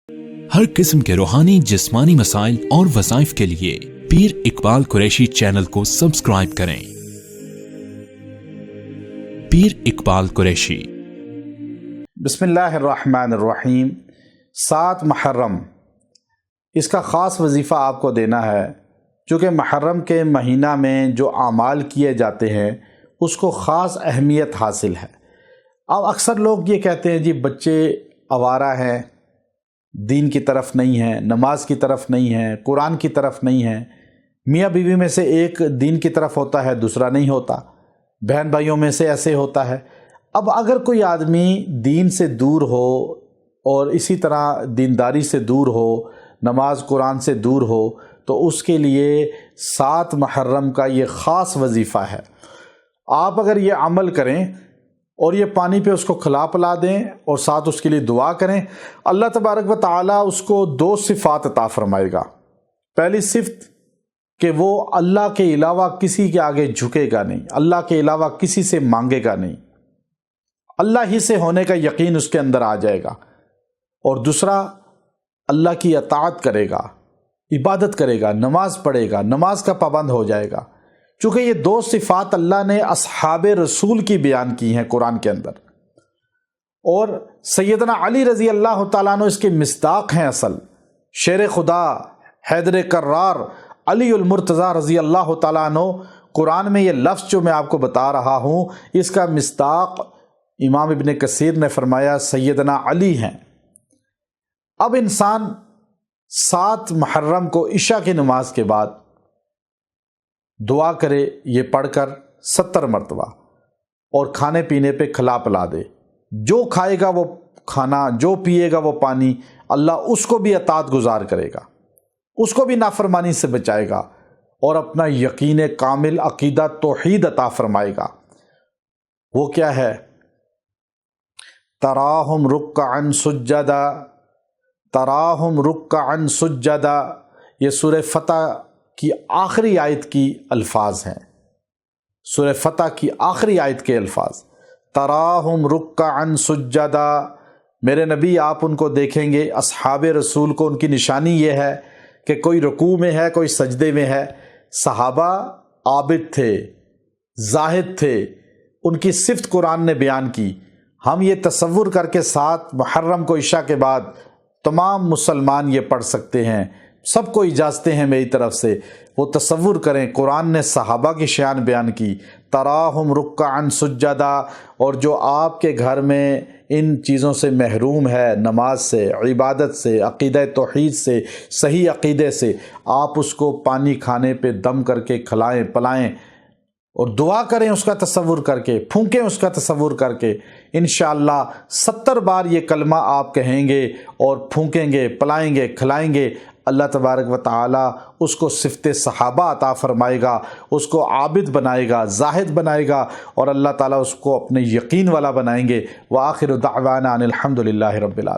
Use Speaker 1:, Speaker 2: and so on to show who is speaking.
Speaker 1: ہر قسم کے روحانی جسمانی مسائل اور وظائف کے لیے پیر اقبال قریشی چینل کو سبسکرائب کریں۔ پیر اقبال قریشی۔
Speaker 2: بسم اللہ الرحمن الرحیم۔ 7 محرم، اس کا خاص وظیفہ آپ کو دینا ہے، چونکہ محرم کے مہینہ میں جو اعمال کیے جاتے ہیں اس کو خاص اہمیت حاصل ہے۔ اب اکثر لوگ یہ کہتے ہیں جی بچے آوارہ ہیں، دین کی طرف نہیں ہیں، نماز کی طرف نہیں ہیں، قرآن کی طرف نہیں ہیں۔ میاں بیوی میں سے ایک دین کی طرف ہوتا ہے، دوسرا نہیں ہوتا، بہن بھائیوں میں سے ایسے ہوتا ہے۔ اب اگر کوئی آدمی دین سے دور ہو اور اسی طرح دینداری سے دور ہو، نماز قرآن سے دور ہو، تو اس کے لیے 7 محرم کا یہ خاص وظیفہ ہے۔ آپ اگر یہ عمل کریں اور یہ پانی پہ اس کو کھلا پلا دیں اور ساتھ اس کے لیے دعا کریں، اللہ تبارک و تعالیٰ اس کو 2 صفات عطا فرمائے گا۔ پہلی صفت کہ وہ اللہ کے علاوہ کسی کے آگے جھکے گا نہیں، اللہ کے علاوہ کسی سے مانگے گا نہیں، اللہ ہی سے ہونے کا یقین اس کے اندر آ جائے گا۔ اور دوسرا، اللہ کی اطاعت کرے گا، عبادت کرے گا، نماز پڑھے گا، نماز کا پابند ہو جائے گا۔ چونکہ یہ 2 صفات اللہ نے اصحاب رسول کی بیان کی ہیں قرآن کے اندر، اور سیدنا علی رضی اللہ تعالیٰ عنہ اس کے مصداق ہیں۔ اصل شیر خدا حیدر کرار علی المرتضیٰ رضی اللہ تعالیٰ عنہ، قرآن میں یہ لفظ جو میں آپ کو بتا رہا ہوں اس کا مصداق امام ابن کثیر نے فرمایا سیدنا علی ہیں۔ اب انسان 7 محرم کو عشاء کی نماز کے بعد دعا کرے، یہ پڑھ کر 70 مرتبہ، اور کھانے پینے پہ کھلا پلا دے۔ جو کھائے گا وہ کھانا، جو پیے گا وہ پانی، اللہ اس کو بھی اطاعت گزار کرے گا، اس کو بھی نافرمانی سے بچائے گا، اور اپنا یقین کامل عقیدہ توحید عطا فرمائے گا۔ وہ کیا ہے؟ تراہم رکعا سجدا، تراہم رکعا سجدا، یہ سورہ فتح کی آخری آیت کی الفاظ ہیں، سورہ فتح کی آخری آیت کے الفاظ، تراہم رکعا سجدا۔ میرے نبی آپ ان کو دیکھیں گے، اصحاب رسول کو ان کی نشانی یہ ہے کہ کوئی رکوع میں ہے، کوئی سجدے میں ہے۔ صحابہ عابد تھے، زاہد تھے، ان کی صفت قرآن نے بیان کی۔ ہم یہ تصور کر کے 7 محرم کو عشاء کے بعد تمام مسلمان یہ پڑھ سکتے ہیں، سب کو اجازتیں ہیں میری طرف سے۔ وہ تصور کریں، قرآن نے صحابہ کی شان بیان کی، تراہم رکعا سجدا۔ اور جو آپ کے گھر میں ان چیزوں سے محروم ہے، نماز سے، عبادت سے، عقیدہ توحید سے، صحیح عقیدے سے، آپ اس کو پانی کھانے پہ دم کر کے کھلائیں پلائیں اور دعا کریں، اس کا تصور کر کے پھونکیں، اس کا تصور کر کے۔ انشاءاللہ 70 بار یہ کلمہ آپ کہیں گے اور پھونکیں گے، پلائیں گے، کھلائیں گے، اللہ تبارک و تعالیٰ اس کو صفت صحابہ عطا فرمائے گا، اس کو عابد بنائے گا، زاہد بنائے گا، اور اللہ تعالیٰ اس کو اپنے یقین والا بنائیں گے۔ وآخر دعوانا ان الحمد للہ رب العالمین۔